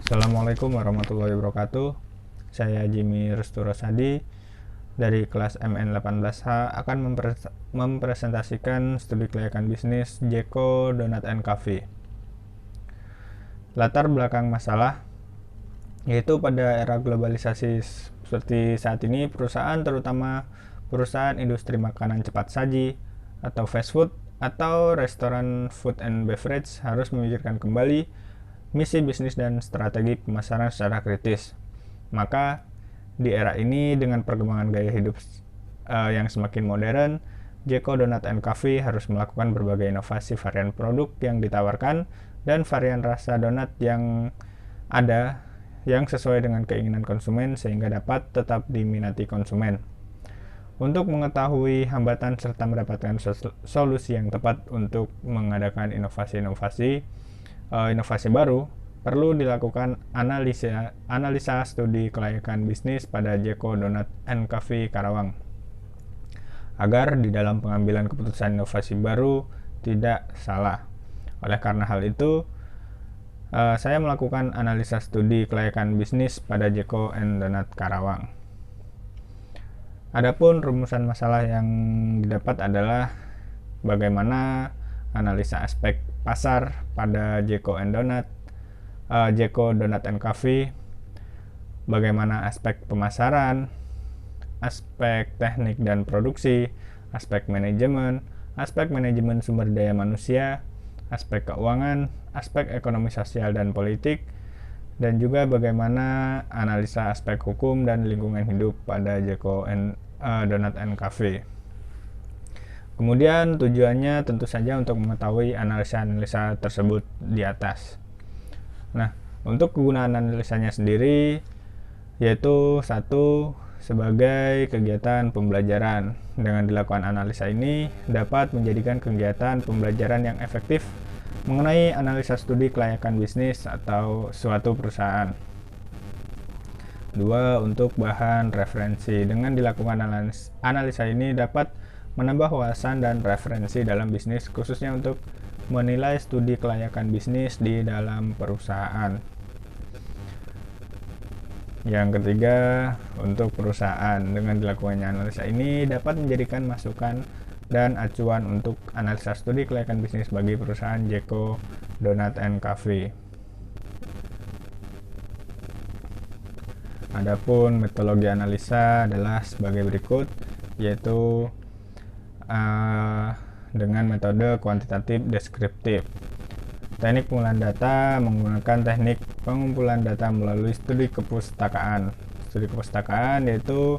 Assalamualaikum warahmatullahi wabarakatuh. Saya Jimmy Restu Rosadi dari kelas MN18H akan mempresentasikan studi kelayakan bisnis Jeko Donat and Cafe. Latar belakang masalah yaitu pada era globalisasi seperti saat ini, perusahaan terutama perusahaan industri makanan cepat saji atau fast food atau restoran food and beverage harus memikirkan kembali misi bisnis dan strategi pemasaran secara kritis. Maka di era ini dengan perkembangan gaya hidup yang semakin modern, Jeko Donat and Cafe harus melakukan berbagai inovasi varian produk yang ditawarkan dan varian rasa donat yang ada yang sesuai dengan keinginan konsumen sehingga dapat tetap diminati konsumen. Untuk mengetahui hambatan serta mendapatkan solusi yang tepat untuk mengadakan inovasi baru, perlu dilakukan analisa studi kelayakan bisnis pada Jeko Donat and Cafe Karawang agar di dalam pengambilan keputusan inovasi baru tidak salah. Oleh karena hal itu, saya melakukan analisa studi kelayakan bisnis pada Jeko and Donat Karawang. Adapun rumusan masalah yang didapat adalah bagaimana analisa aspek pasar pada Jeko Donat and Cafe, bagaimana aspek pemasaran, aspek teknik dan produksi, aspek manajemen sumber daya manusia, aspek keuangan, aspek ekonomi sosial dan politik, dan juga bagaimana analisa aspek hukum dan lingkungan hidup pada Jeko Donat and Cafe. Kemudian tujuannya tentu saja untuk mengetahui analisa tersebut di atas. Nah, untuk kegunaan analisanya sendiri yaitu satu, sebagai kegiatan pembelajaran. Dengan dilakukan analisa ini dapat menjadikan kegiatan pembelajaran yang efektif mengenai analisa studi kelayakan bisnis atau suatu perusahaan. 2. Untuk bahan referensi. Dengan dilakukan analisa ini dapat menambah wawasan dan referensi dalam bisnis, khususnya untuk menilai studi kelayakan bisnis di dalam perusahaan. Yang ketiga, untuk perusahaan. Dengan dilakukannya analisa ini dapat menjadikan masukan dan acuan untuk analisa studi kelayakan bisnis bagi perusahaan Jeko Donat and Cafe. Adapun metodologi analisa adalah sebagai berikut, yaitu dengan metode kuantitatif deskriptif. Teknik pengumpulan data menggunakan teknik pengumpulan data melalui studi kepustakaan. Studi kepustakaan yaitu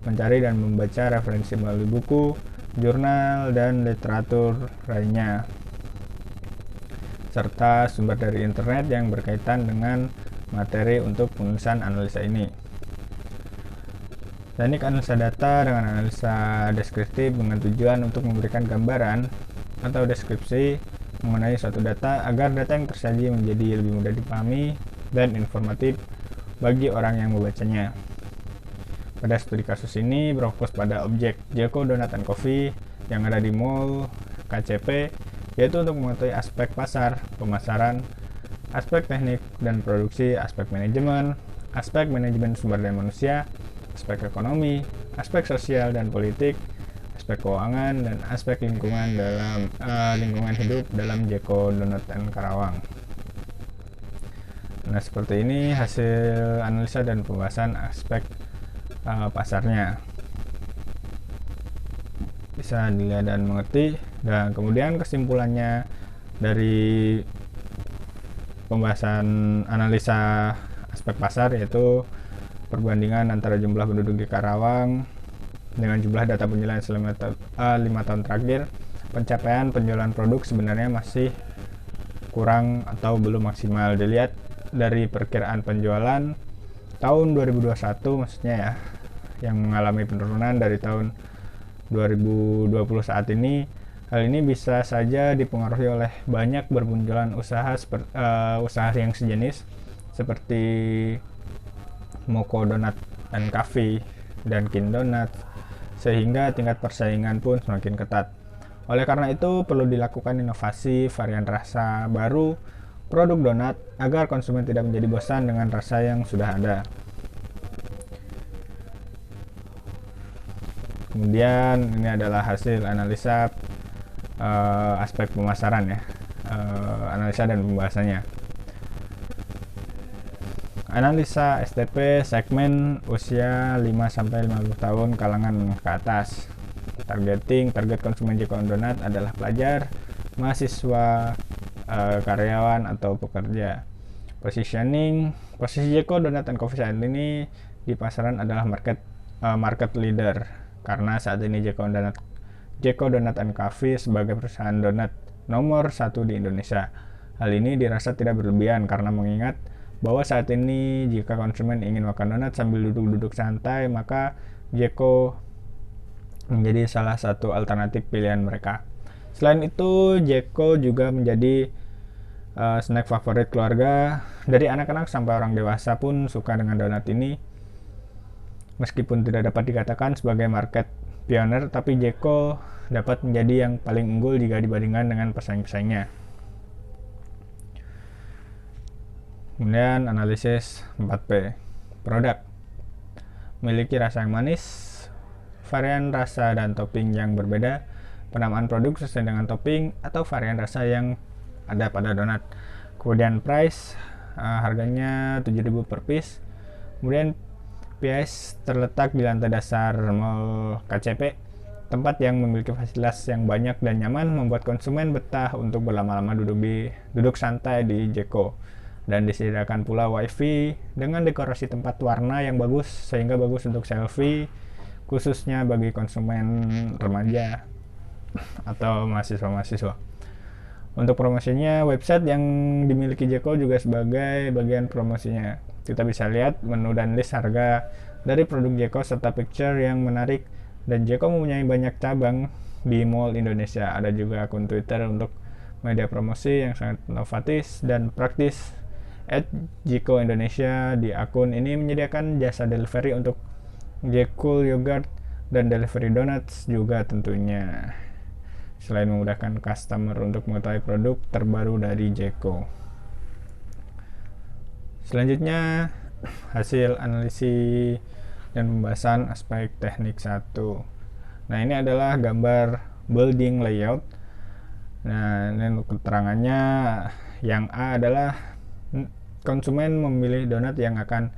mencari dan membaca referensi melalui buku, jurnal, dan literatur lainnya, serta sumber dari internet yang berkaitan dengan materi untuk penulisan analisa ini. Teknik analisa data dengan analisa deskriptif dengan tujuan untuk memberikan gambaran atau deskripsi mengenai suatu data agar data yang tersaji menjadi lebih mudah dipahami dan informatif bagi orang yang membacanya. Pada studi kasus ini berfokus pada objek Jeko Donat and Coffee yang ada di Mall KCP, yaitu untuk mengetahui aspek pasar, pemasaran, aspek teknik dan produksi, aspek manajemen sumber daya manusia, aspek ekonomi, aspek sosial dan politik, aspek keuangan, dan aspek lingkungan hidup dalam Jeko Donat and Karawang. Nah, seperti ini hasil analisa dan pembahasan aspek pasarnya. Bisa dilihat dan mengerti. Dan kemudian kesimpulannya dari pembahasan analisa aspek pasar yaitu perbandingan antara jumlah penduduk di Karawang dengan jumlah data penjualan selama 5 tahun terakhir. Pencapaian penjualan produk sebenarnya masih kurang atau belum maksimal. Dilihat dari perkiraan penjualan tahun 2021 maksudnya ya, yang mengalami penurunan dari tahun 2020 saat ini. Hal ini bisa saja dipengaruhi oleh banyak bermunculan usaha yang sejenis seperti Moko Donat and Cafe dan Kin Donat, sehingga tingkat persaingan pun semakin ketat. Oleh karena itu, perlu dilakukan inovasi varian rasa baru produk donat agar konsumen tidak menjadi bosan dengan rasa yang sudah ada. Kemudian ini adalah hasil analisa aspek pemasaran ya, analisa dan pembahasannya. Analisa STP segmen usia 5-50 tahun kalangan ke atas. Target konsumen Jeko Donat adalah pelajar, mahasiswa, karyawan atau pekerja. Posisi Jeko Donat and Coffee saat ini di pasaran adalah market leader, karena saat ini Jeko Donat and Coffee sebagai perusahaan donat nomor 1 di Indonesia. Hal ini dirasa tidak berlebihan karena mengingat bahwa saat ini jika konsumen ingin makan donat sambil duduk-duduk santai, maka Jeko menjadi salah satu alternatif pilihan mereka. Selain itu, Jeko juga menjadi snack favorit keluarga. Dari anak-anak sampai orang dewasa pun suka dengan donat ini. Meskipun tidak dapat dikatakan sebagai market pioner, tapi Jeko dapat menjadi yang paling unggul jika dibandingkan dengan pesaing-pesaingnya. Kemudian analisis 4P. Produk. Memiliki rasa yang manis, varian rasa dan topping yang berbeda, penamaan produk sesuai dengan topping atau varian rasa yang ada pada donat. Kemudian price, harganya 7.000 per piece. Kemudian PIS terletak di lantai dasar Mall KCP, tempat yang memiliki fasilitas yang banyak dan nyaman membuat konsumen betah untuk berlama-lama duduk santai di Jeko. Dan disediakan pula wifi dengan dekorasi tempat warna yang bagus sehingga bagus untuk selfie, khususnya bagi konsumen remaja atau mahasiswa-mahasiswa. Untuk promosinya, website yang dimiliki Jeko juga sebagai bagian promosinya. Kita bisa lihat menu dan list harga dari produk Jeko serta picture yang menarik, dan Jeko mempunyai banyak cabang di Mall Indonesia. Ada juga akun Twitter untuk media promosi yang sangat inovatif dan praktis. @Jeko Indonesia, di akun ini menyediakan jasa delivery untuk Jeko Yogurt dan delivery donuts juga tentunya, selain memudahkan customer untuk mengetahui produk terbaru dari Jeko. Selanjutnya, hasil analisis dan pembahasan aspek teknik 1. Nah, ini adalah gambar building layout. Nah, ini untuk keterangannya, yang A adalah konsumen memilih donat yang akan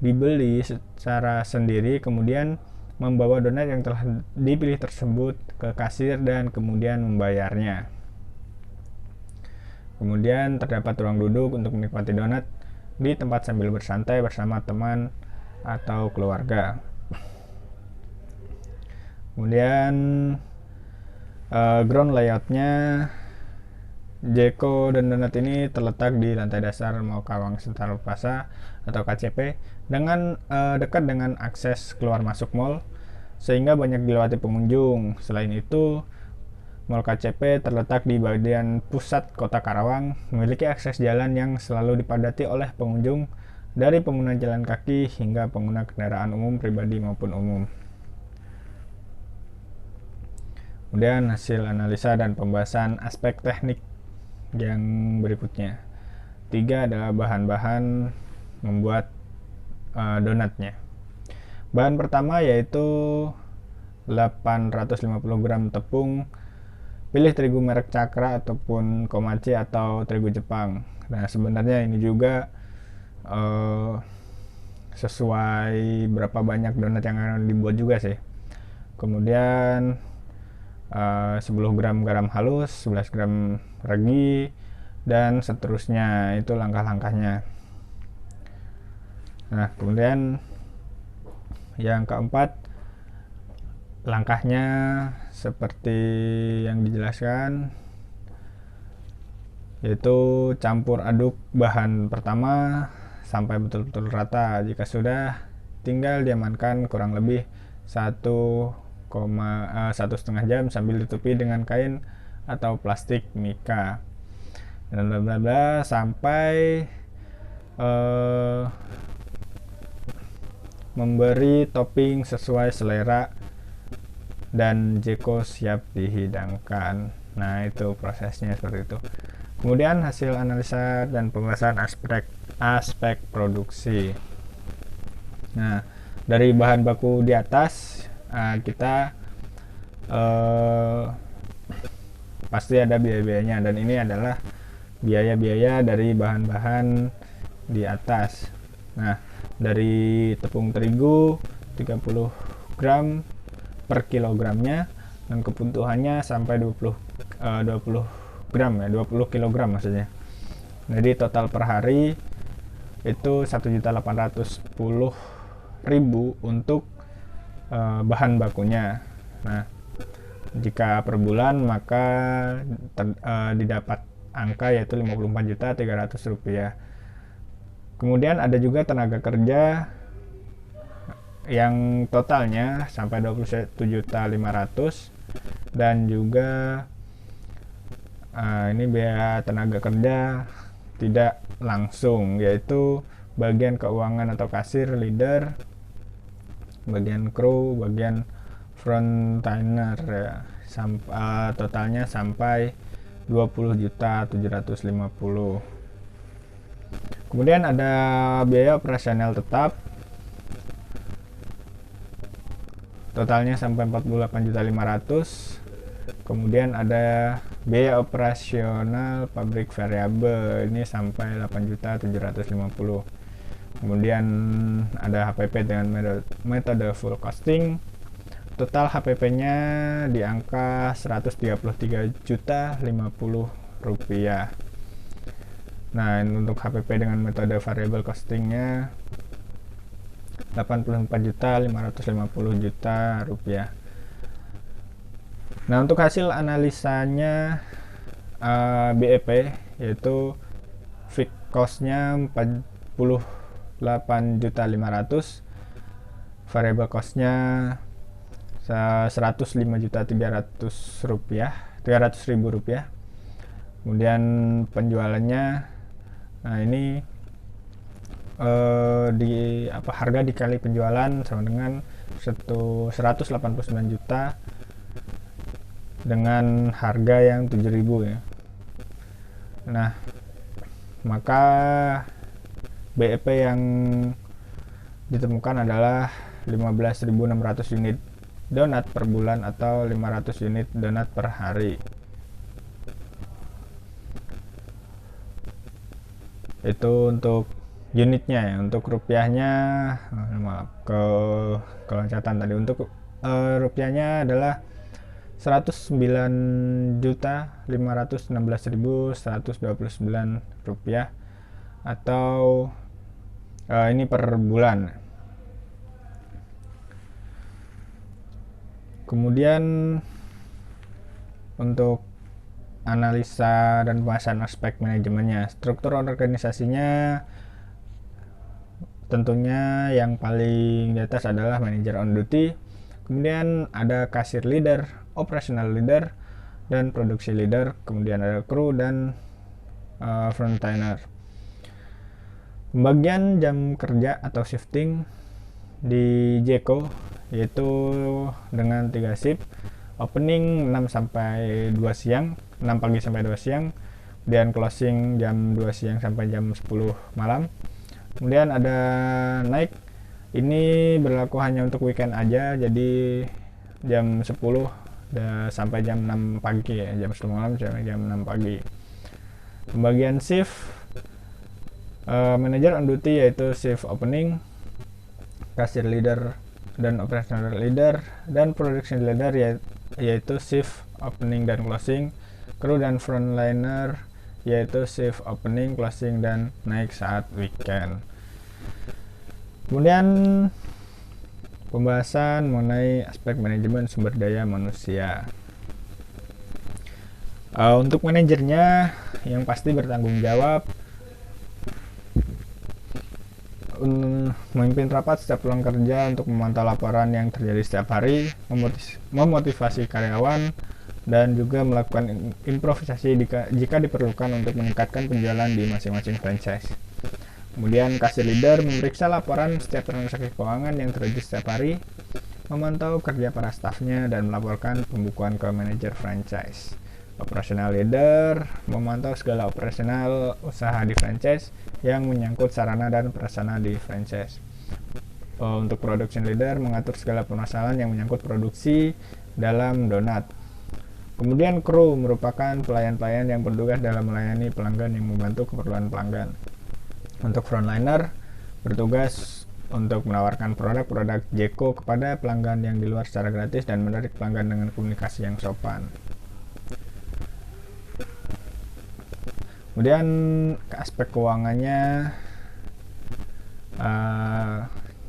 dibeli secara sendiri, kemudian membawa donat yang telah dipilih tersebut ke kasir dan kemudian membayarnya. Kemudian terdapat ruang duduk untuk menikmati donat di tempat sambil bersantai bersama teman atau keluarga. Kemudian ground layoutnya, Jeko dan donat ini terletak di lantai dasar Mall Cawang Central Plaza atau KCP dengan dekat dengan akses keluar masuk mall sehingga banyak dilewati pengunjung. Selain itu, Mall KCP terletak di bagian pusat kota Karawang, memiliki akses jalan yang selalu dipadati oleh pengunjung dari pengguna jalan kaki hingga pengguna kendaraan umum pribadi maupun umum. Kemudian hasil analisa dan pembahasan aspek teknik yang berikutnya. 3 adalah bahan-bahan membuat donatnya. Bahan pertama yaitu 850 gram tepung. Pilih terigu merek Cakra ataupun Komachi atau terigu Jepang. Nah, sebenarnya ini juga sesuai berapa banyak donat yang akan dibuat juga sih. Kemudian 10 gram garam halus, 11 gram ragi, dan seterusnya. Itu langkah-langkahnya. Nah, kemudian yang keempat, langkahnya seperti yang dijelaskan, yaitu campur aduk bahan pertama sampai betul-betul rata. Jika sudah, tinggal diamankan kurang lebih 1,5 jam sambil ditutupi dengan kain atau plastik mika dan bla bla sampai memberi topping sesuai selera dan Jeko siap dihidangkan. Nah, itu prosesnya seperti itu. Kemudian hasil analisa dan pembahasan aspek produksi. Nah, dari bahan baku di atas kita pasti ada biaya-biayanya, dan ini adalah biaya-biaya dari bahan-bahan di atas. Nah, dari tepung terigu 30 gram per kilogramnya, dan kebutuhannya sampai 20 gram ya, 20 kilogram maksudnya. Jadi total per hari itu 1.810.000 untuk bahan bakunya. Nah, jika per bulan maka didapat angka yaitu Rp54.300.000. Kemudian ada juga tenaga kerja yang totalnya sampai 21.500.000, dan juga ini biaya tenaga kerja tidak langsung, yaitu bagian keuangan atau kasir, leader, bagian kru, bagian frontliner ya, totalnya sampai 20.750.000. Kemudian ada biaya operasional tetap, totalnya sampai 48.500.000. Kemudian ada biaya operasional pabrik variabel, ini sampai 8.750.000. Kemudian ada HPP dengan metode full costing, total HPP-nya di angka Rp133.050.000. Nah, untuk HPP dengan metode variable costingnya Rp84.550.000. Nah, untuk hasil analisanya BEP yaitu fixed cost-nya 48.500.000, variable cost-nya 105.300.000 rupiah. Kemudian penjualannya, nah ini harga dikali penjualan sama dengan 189 juta dengan harga yang 7.000 ya. Nah, maka BEP yang ditemukan adalah 15.600 unit donat per bulan atau 500 unit donat per hari. Itu untuk unitnya ya. Untuk rupiahnya, maaf keloncatan tadi. Untuk rupiahnya adalah 109.516.129 rupiah, atau ini per bulan. Kemudian untuk analisa dan pembahasan aspek manajemennya, struktur organisasinya tentunya yang paling di atas adalah manager on duty, kemudian ada kasir leader, operational leader, dan produksi leader, kemudian ada kru dan frontliner. Pembagian jam kerja atau shifting di Jeko yaitu dengan 3 shift, opening 6 sampai 2 siang, 6 pagi sampai 2 siang, kemudian closing jam 2 siang sampai jam 10 malam. Kemudian ada naik, ini berlaku hanya untuk weekend aja, jadi jam 10 sampai jam 6 pagi ya, jam 10 malam sampai jam 6 pagi. Pembagian shift, manager on duty yaitu shift opening, kasir leader dan operational leader, dan production leader yaitu shift opening dan closing, kru dan frontliner yaitu shift opening, closing, dan naik saat weekend. Kemudian pembahasan mengenai aspek manajemen sumber daya manusia. Untuk manajernya yang pasti bertanggung jawab memimpin rapat setiap pulang kerja untuk memantau laporan yang terjadi setiap hari, memotivasi karyawan, dan juga melakukan improvisasi jika diperlukan untuk meningkatkan penjualan di masing-masing franchise. Kemudian kasir leader memeriksa laporan setiap transaksi keuangan yang terjadi setiap hari, memantau kerja para stafnya, dan melaporkan pembukuan ke manajer franchise. Operational leader memantau segala operasional usaha di franchise yang menyangkut sarana dan prasarana di franchise. Untuk production leader mengatur segala permasalahan yang menyangkut produksi dalam donat. Kemudian kru merupakan pelayan-pelayan yang bertugas dalam melayani pelanggan yang membantu keperluan pelanggan. Untuk frontliner bertugas untuk menawarkan produk-produk Jeko kepada pelanggan yang di luar secara gratis dan menarik pelanggan dengan komunikasi yang sopan. Kemudian ke aspek keuangannya,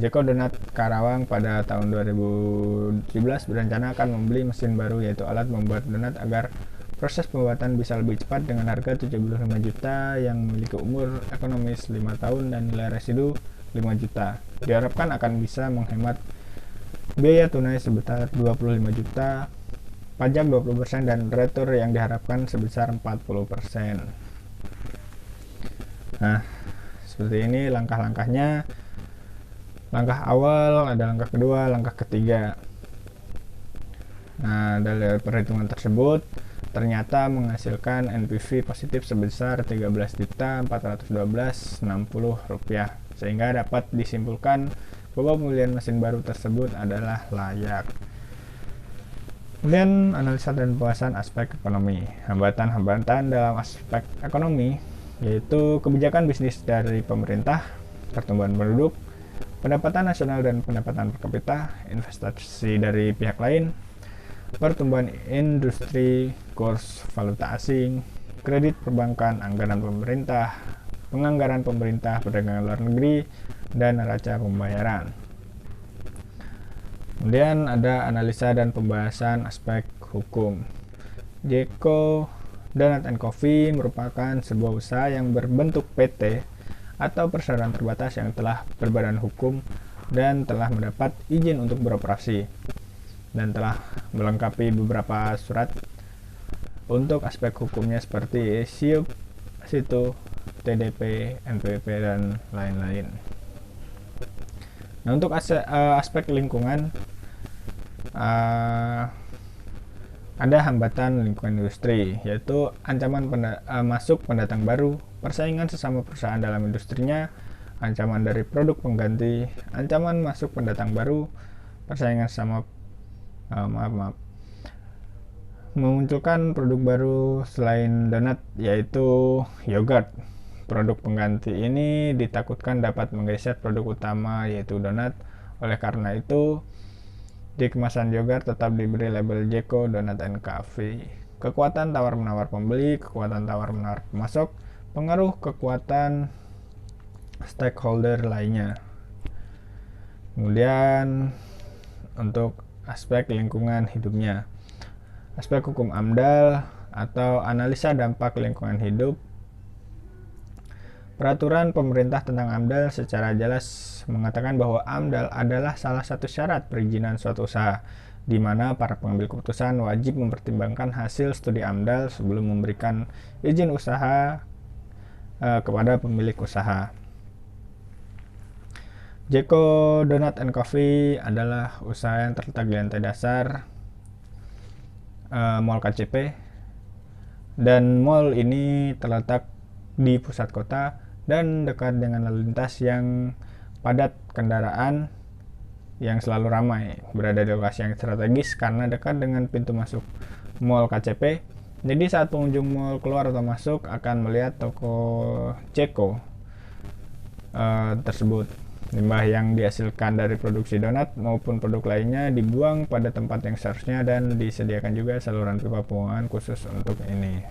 Jeko Donat Karawang pada tahun 2017 berencana akan membeli mesin baru, yaitu alat membuat donat agar proses pembuatan bisa lebih cepat dengan harga 75 juta yang memiliki umur ekonomis 5 tahun dan nilai residu 5 juta. Diharapkan akan bisa menghemat biaya tunai sebesar 25 juta, pajak 20% dan retur yang diharapkan sebesar 40%. Nah, seperti ini langkah-langkahnya. Langkah awal, ada langkah kedua, langkah ketiga. Nah, dari perhitungan tersebut ternyata menghasilkan NPV positif sebesar Rp13.412.60, sehingga dapat disimpulkan bahwa pembelian mesin baru tersebut adalah layak. Kemudian analisa dan pembahasan aspek ekonomi. Hambatan-hambatan dalam aspek ekonomi yaitu kebijakan bisnis dari pemerintah, pertumbuhan penduduk, pendapatan nasional dan pendapatan per kapita, investasi dari pihak lain, pertumbuhan industri, kurs valuta asing, kredit perbankan, anggaran pemerintah, penganggaran pemerintah, perdagangan luar negeri, dan neraca pembayaran. Kemudian ada analisa dan pembahasan aspek hukum. Jeko Donat & Coffee merupakan sebuah usaha yang berbentuk PT atau perseroan terbatas yang telah berbadan hukum dan telah mendapat izin untuk beroperasi dan telah melengkapi beberapa surat untuk aspek hukumnya seperti SIUP, SITU, TDP, NPWP, dan lain-lain. Nah, untuk aspek lingkungan, ada hambatan lingkungan industri, yaitu ancaman masuk pendatang baru, persaingan sesama perusahaan dalam industrinya, ancaman dari produk pengganti, ancaman masuk pendatang baru, persaingan sama memunculkan produk baru selain donat, yaitu yogurt. Produk pengganti ini ditakutkan dapat menggeser produk utama, yaitu donat. Oleh karena itu, di kemasan yogurt tetap diberi label Jeko Donat & Coffee. Kekuatan tawar-menawar pembeli, kekuatan tawar-menawar pemasok, pengaruh kekuatan stakeholder lainnya. Kemudian untuk aspek lingkungan hidupnya, aspek hukum AMDAL atau analisa dampak lingkungan hidup. Peraturan pemerintah tentang AMDAL secara jelas mengatakan bahwa AMDAL adalah salah satu syarat perizinan suatu usaha, di mana para pengambil keputusan wajib mempertimbangkan hasil studi AMDAL sebelum memberikan izin usaha kepada pemilik usaha. Jeko Donat & Coffee adalah usaha yang terletak di lantai dasar Mall KCP, dan mall ini terletak di pusat kota dan dekat dengan lalu lintas yang padat kendaraan yang selalu ramai, berada di lokasi yang strategis karena dekat dengan pintu masuk Mall KCP. Jadi saat pengunjung mall keluar atau masuk akan melihat toko Jeko tersebut. Limbah yang dihasilkan dari produksi donat maupun produk lainnya dibuang pada tempat yang seharusnya dan disediakan juga saluran pipa pembuangan khusus untuk ini.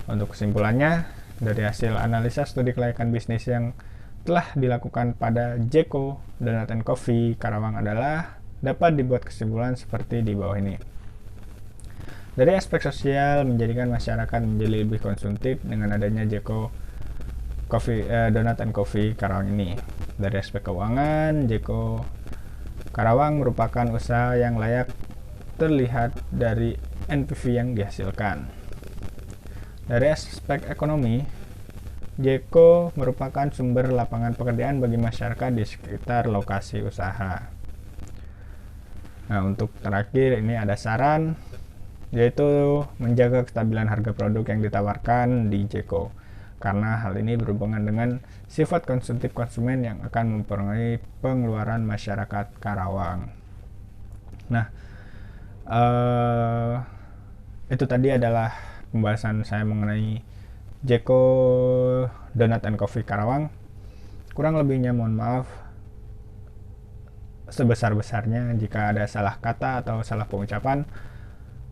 Untuk kesimpulannya, dari hasil analisa studi kelayakan bisnis yang telah dilakukan pada Jeko Donat & Coffee Karawang adalah dapat dibuat kesimpulan seperti di bawah ini. Dari aspek sosial, menjadikan masyarakat menjadi lebih konsumtif dengan adanya Jeko Donat & Coffee Karawang ini. Dari aspek keuangan, Jeko Karawang merupakan usaha yang layak terlihat dari NPV yang dihasilkan. Dari aspek ekonomi, Jeko merupakan sumber lapangan pekerjaan bagi masyarakat di sekitar lokasi usaha. Nah, untuk terakhir ini ada saran. yaitu menjaga kestabilan harga produk yang ditawarkan di Jeko, karena hal ini berhubungan dengan sifat konsumtif konsumen yang akan mempengaruhi pengeluaran masyarakat Karawang. Nah, itu tadi adalah pembahasan saya mengenai Jeko Donat and Coffee Karawang. Kurang lebihnya mohon maaf sebesar-besarnya jika ada salah kata atau salah pengucapan.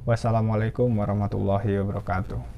Wassalamualaikum warahmatullahi wabarakatuh.